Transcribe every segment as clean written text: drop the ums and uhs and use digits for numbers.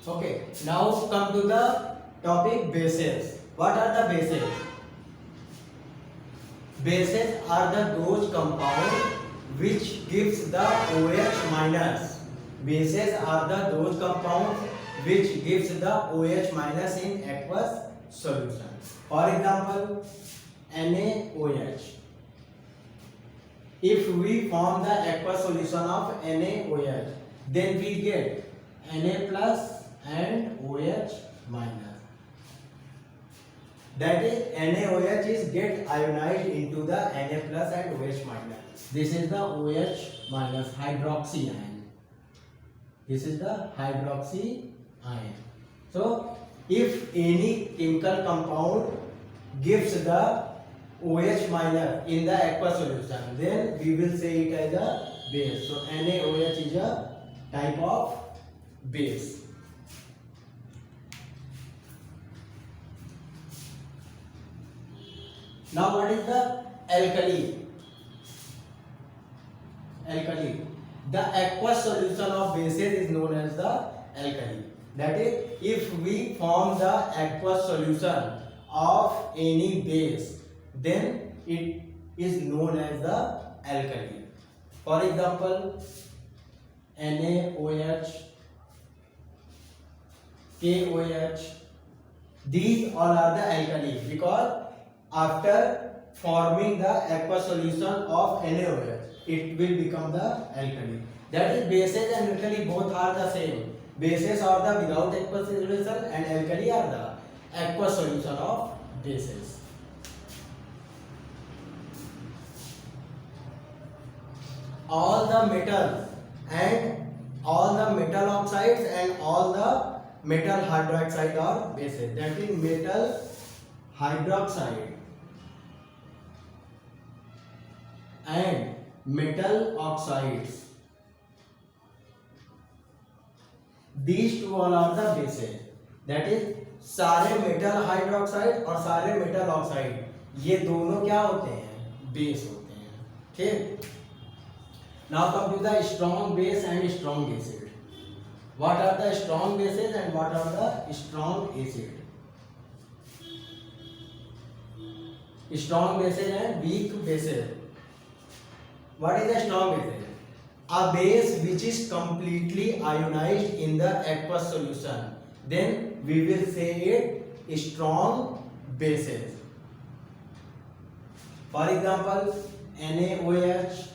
Okay, now come to the topic bases. What are the bases? Bases are those compound which gives the OH minus. Bases are those compounds which gives the OH minus in aqueous solution. For example, NaOH. If we form the aqueous solution of NaOH, then we get Na plus and OH minus. That is, NaOH is get ionized into the Na plus and OH minus. This is the OH minus hydroxy ion. This is the hydroxy ion. So, if any chemical compound gives the OH minus in the aqueous solution, then we will say it as a base. So, NaOH is a type of base. Now, what is the alkali? Alkali. The aqueous solution of bases is known as the alkali. That is, if we form the aqueous solution of any base, then it is known as the alkali. For example, NaOH, KOH, these all are the alkali because after forming the aqueous solution of NaOH, it will become the alkali. That is, bases and alkali both are the same. Bases are the without aqueous solution and alkali are the aqueous solution of bases. All the metals and all the metal oxides and all the metal hydroxide are bases. That is, metal hydroxide and metal oxides, these two all are the bases. That is, सारे metal hydroxide और सारे metal oxide ये दोनों क्या होते हैं? Base होते हैं. ठीक. Now come to the strong base and strong acid. What are the strong bases and what are the strong acid? Strong bases and weak bases. What is a strong base? A base which is completely ionized in the aqueous solution. Then we will say it strong bases. For example, NaOH.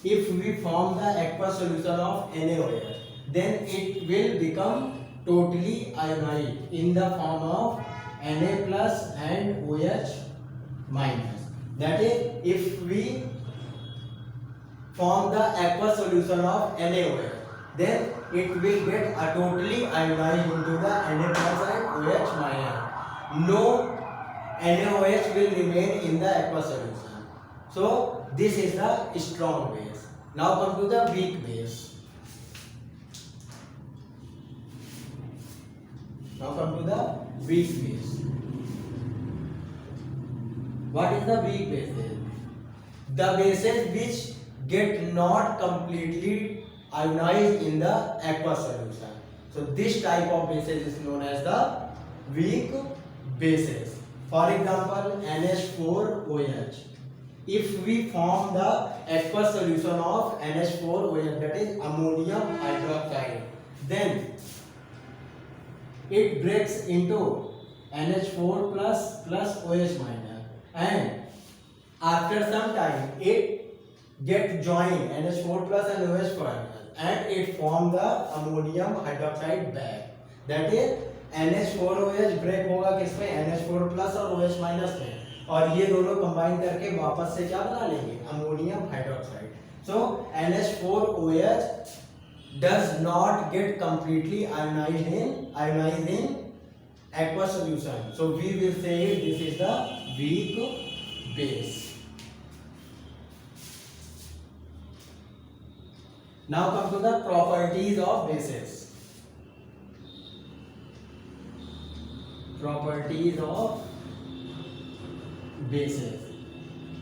If we form the aqueous solution of NaOH, then it will become totally ionized in the form of Na plus and OH minus. That is, if we form the aqueous solution of NaOH, then it will get a totally ionized into the Na plus and OH minus. No NaOH will remain in the aqueous solution. So this is the strong base. Now come to the weak base. Now come to the weak base. What is the weak base? The bases which get not completely ionized in the aqueous solution. So this type of bases is known as the weak bases. For example, NH4OH. If we form the aqueous solution of NH4OH, that is ammonium hydroxide, then it breaks into NH4 plus OH minus, and after some time it get joined NH4 plus and OH minus, and it form the ammonium hydroxide back. That is, NH4OH break होगा किसमें? NH4 plus और OH minus में, और ये दोनों combine करके वापस से क्या बना लेंगे? Ammonium hydroxide. So NH4OH does not get completely ionized in aqueous solution. So we will say this is the weak base. Now come to the properties of bases. Properties of bases.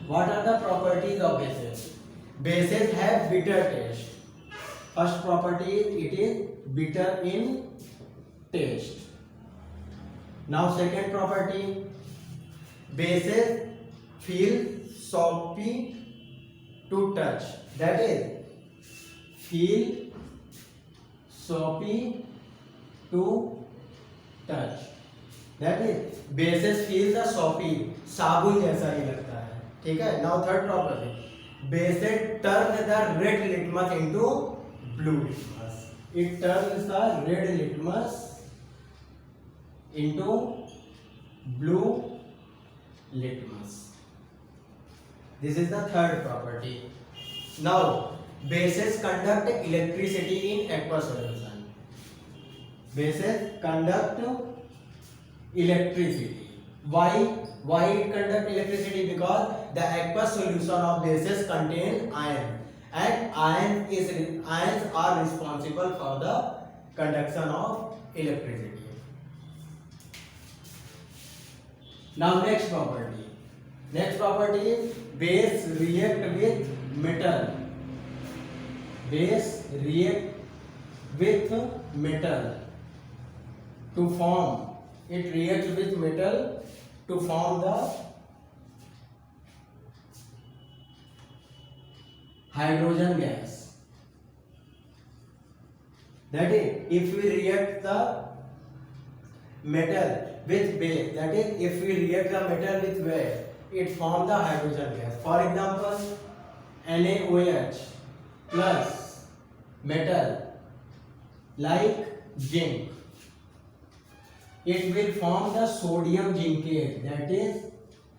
What are the properties of bases? Bases have bitter taste. First property is it is bitter in taste. Now second property, bases feel soapy to touch. That is feel soapy to touch. That is bases feel the soapy, साबुन जैसा ही लगता है. ठीक है. Now third property, bases turn the red litmus into blue litmus. It turns the red litmus into blue litmus. This is the third property. Now bases conduct electricity in aqueous solution. Bases conduct electricity. Why it conduct electricity? Because the aqueous solution of bases contain iron, and ions are responsible for the conduction of electricity. Now next property. Next property is base react with metal. Base react with metal to form. It reacts with metal to form the hydrogen gas. That is, if we react the metal with base, that is, if we react the metal with base, it forms the hydrogen gas. For example, NaOH plus metal like zinc, it will form the sodium zincate, that is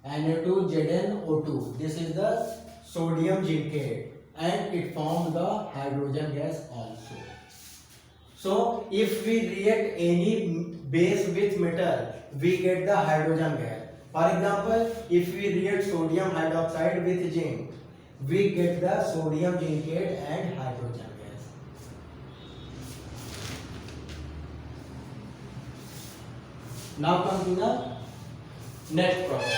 Na2ZnO2. This is the sodium zincate, and it forms the hydrogen gas also. So if we react any base with metal, we get the hydrogen gas. For example, if we react sodium hydroxide with zinc, we get the sodium zincate and hydrogen gas. Now come to the next property.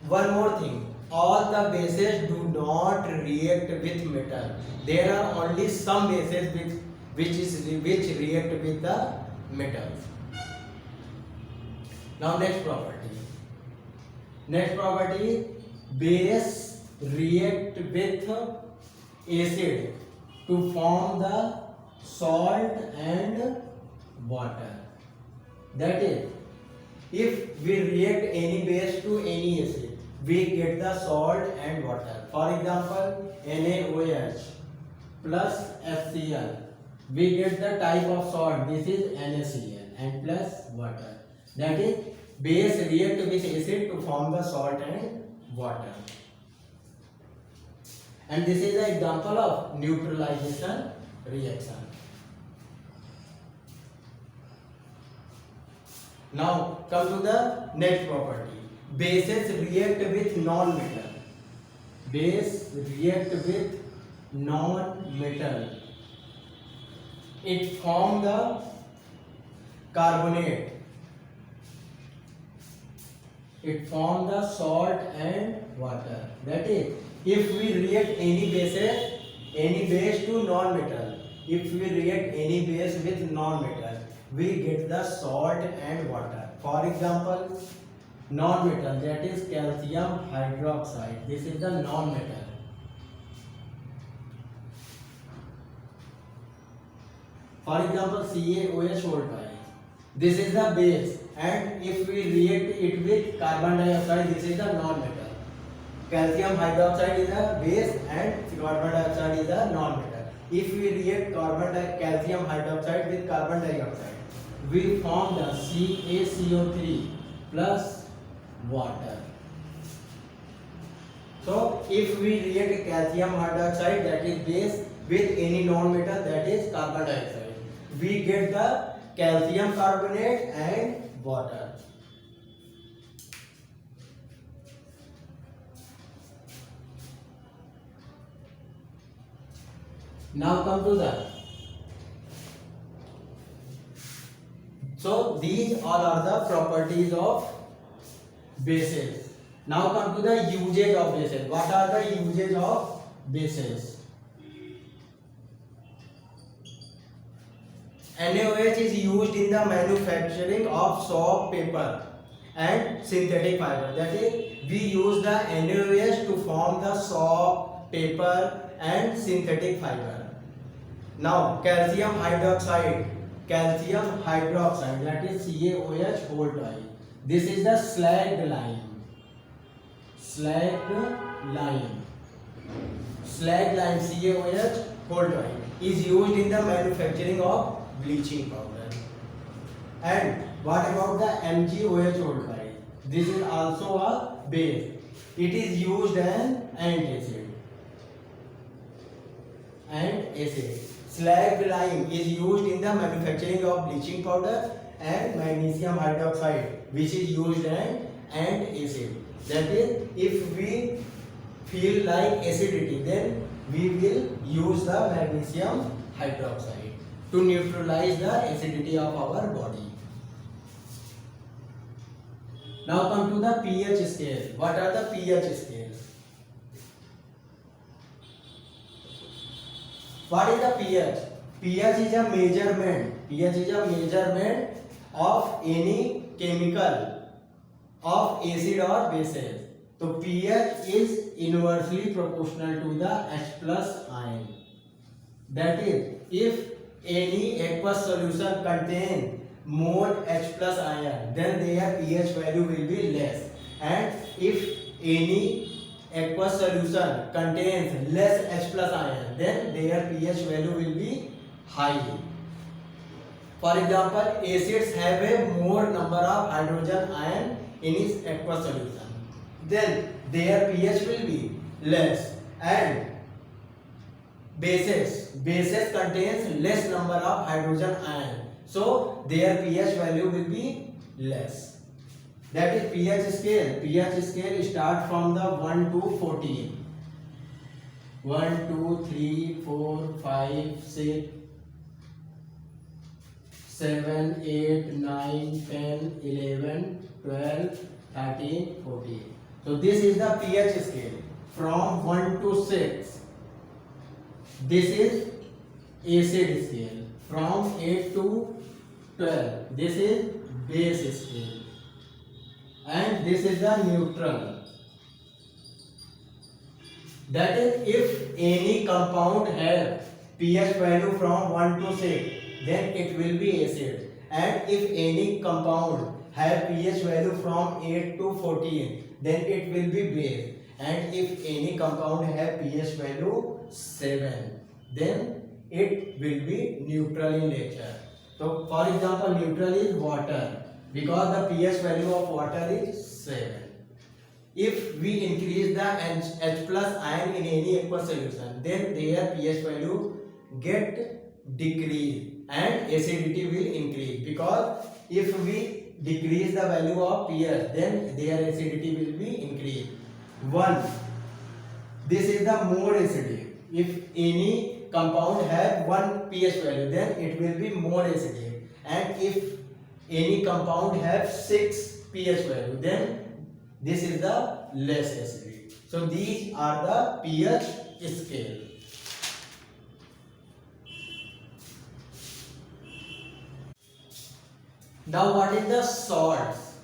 One more thing. All the bases do not react with metal. There are only some bases which react with the metals. Now next property. Next property, base react with acid to form the salt and water. That is, if we react any base to any acid, we get the salt and water. For example, NaOH plus HCl, we get the type of salt. This is NaCl, and plus water. That is, base react with acid to form the salt and water. And this is an example of neutralization reaction. Now come to the next property. Bases react with non-metal. Base react with non-metal. It forms the carbonate. It forms the salt and water. That is, if we react any base to non-metal, if we react any base with non-metal, we get the salt and water. For example, non-metal, that is calcium hydroxide. This is the non-metal. For example, CaOH voltage. This is the base, and if we react it with carbon dioxide, this is the non-metal. Calcium hydroxide is a base and carbon dioxide is a non-metal. If we react calcium hydroxide with carbon dioxide, we form the CaCO3 plus water. So if we react calcium hydroxide, that is base, with any non-metal, that is carbon dioxide, we get the calcium carbonate and water. Now come to the, so these all are the properties of bases. Now come to the usage of bases. What are the uses of bases. NaOH is used in the manufacturing of soap, paper and synthetic fiber. That is, we use the NaOH to form the soap, paper and synthetic fiber. Now, calcium hydroxide, that is CaOH whole twice. This is the slagged lime. Slagged lime, CaOH whole twice, is used in the manufacturing of bleaching powder. And what about the MgOH whole twice? This is also a base. It is used as antacid. Slagged lime is used in the manufacturing of bleaching powder, and magnesium hydroxide, which is used as antacid. That is, if we feel like acidity, then we will use the magnesium hydroxide to neutralize the acidity of our body. Now come to the pH scale. What are the pH scales? What is the pH? pH is a measurement of any chemical of acid or bases. So pH is inversely proportional to the H plus ion. That is, if any aqueous solution contains more H plus ion, then their pH value will be less. And if any aqueous solution contains less H plus ion, then their pH value will be high. For example, acids have a more number of hydrogen ion in its aqueous solution, then their pH will be less. And bases contains less number of hydrogen ion, so their pH value will be less. That is pH scale. pH scale starts from the 1 to 14. 1, 2, 3, 4, 5, 6, 7, 8, 9, 10, 11, 12, 13, 14. So this is the pH scale from 1 to 6. This is acid scale from 8 to 12. This is base scale. And this is the neutral. That is, if any compound has pH value from 1 to 6, then it will be acid. And if any compound has pH value from 8 to 14, then it will be base. And if any compound has pH value 7, then it will be neutral in nature. So, for example, neutral is water, because the pH value of water is 7. If we increase the H plus ion in any aqueous solution, then their pH value get decreased and acidity will increase, because if we decrease the value of pH, then their acidity will be increased. 1. This is the more acidic. If any compound has 1 pH value, then it will be more acidic. And if any compound has 6 pH value, then this is the less acidic. So these are the pH scale. Now what is the salts?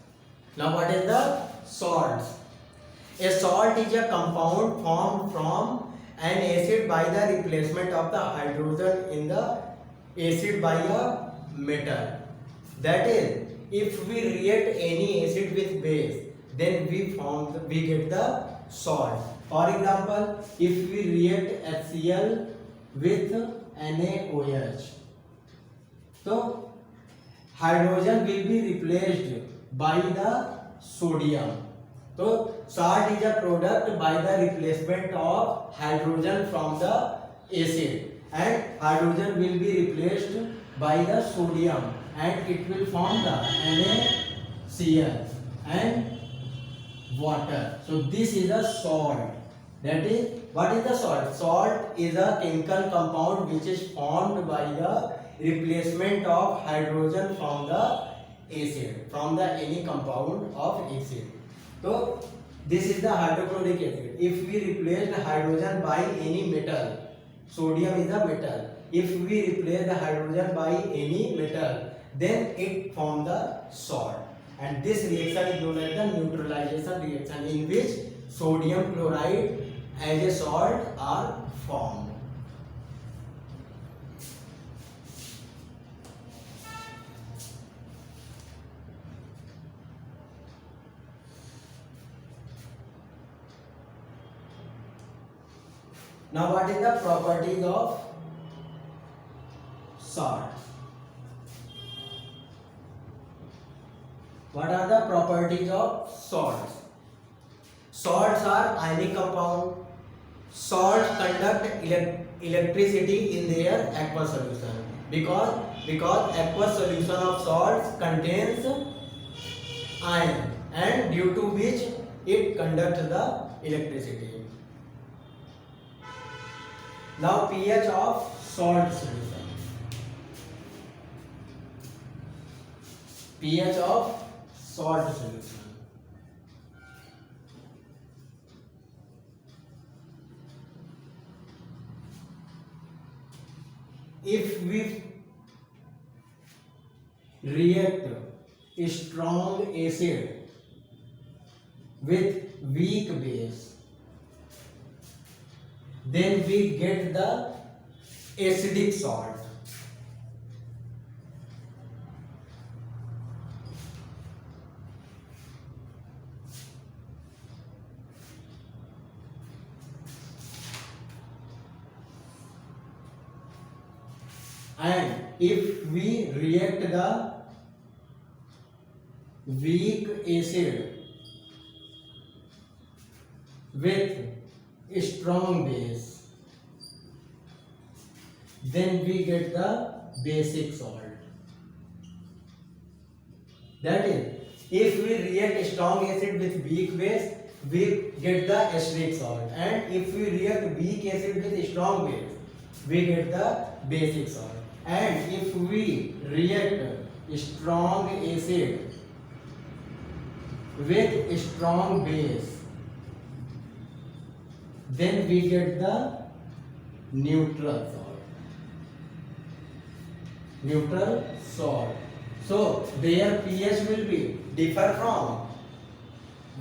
A salt is a compound formed from an acid by the replacement of the hydrogen in the acid by a metal. That is, if we react any acid with base, then we get the salt. For example, if we react HCl with NaOH, so hydrogen will be replaced by the sodium. So salt is a product by the replacement of hydrogen from the acid, and hydrogen will be replaced by the sodium, and it will form the NaCl and water. So this is a salt. That is, what is the salt? Salt is a chemical compound which is formed by the replacement of hydrogen from the acid, from the any compound of acid. So this is the hydrochloric acid. If we replace the hydrogen by any metal, sodium is a metal. If we replace the hydrogen by any metal, then it form the salt. And this reaction is known as the neutralization reaction, in which sodium chloride as a salt are formed. Now what is the properties of salt? What are the properties of salts? Salts are ionic compound. Salts conduct electricity in their aqueous solution because aqueous solution of salts contains iron, and due to which it conducts the electricity. Now pH of salt solution. pH of salt solution. If we react a strong acid with weak base, then we get the acidic salt. And if we react the weak acid with a strong base, then we get the basic salt. That is, if we react strong acid with weak base, we get the acidic salt, and if we react weak acid with strong base, we get the basic salt. And if we react strong acid with strong base, then we get the neutral salt. Neutral salt. So their pH will be differ from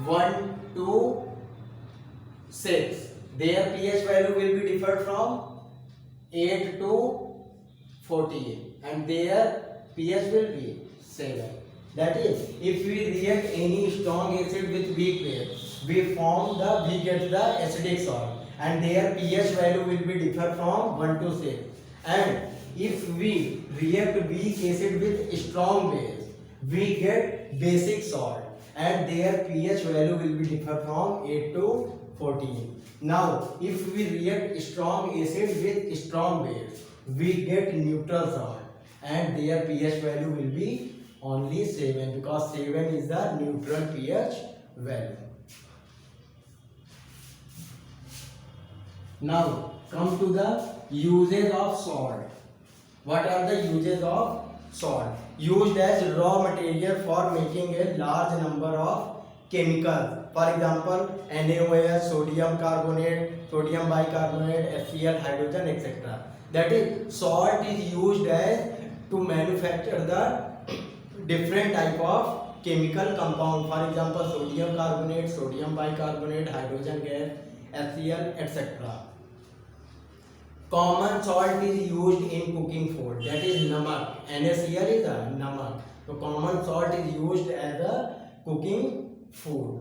1 to 6. Their pH value will be differ from 8 to 14, and their pH will be 7. That is, if we react any strong acid with weak base, we get the acidic salt, and their pH value will be differ from 1 to 6. And if we react weak acid with strong base, we get basic salt, and their pH value will be differ from 8 to 14. Now, if we react strong acid with strong base, we get neutral salt, and their pH value will be only 7, because 7 is the neutral pH value. Now come to the uses of salt. What are the uses of salt? Used as raw material for making a large number of chemicals. For example, NaOH, sodium carbonate, sodium bicarbonate, HCl, hydrogen, etc. That is, salt is used as to manufacture the different type of chemical compound. For example, sodium carbonate, sodium bicarbonate, hydrogen gas, HCl, etc. Common salt is used in cooking food. That is namak. NaCl is a namak. So common salt is used as a cooking food.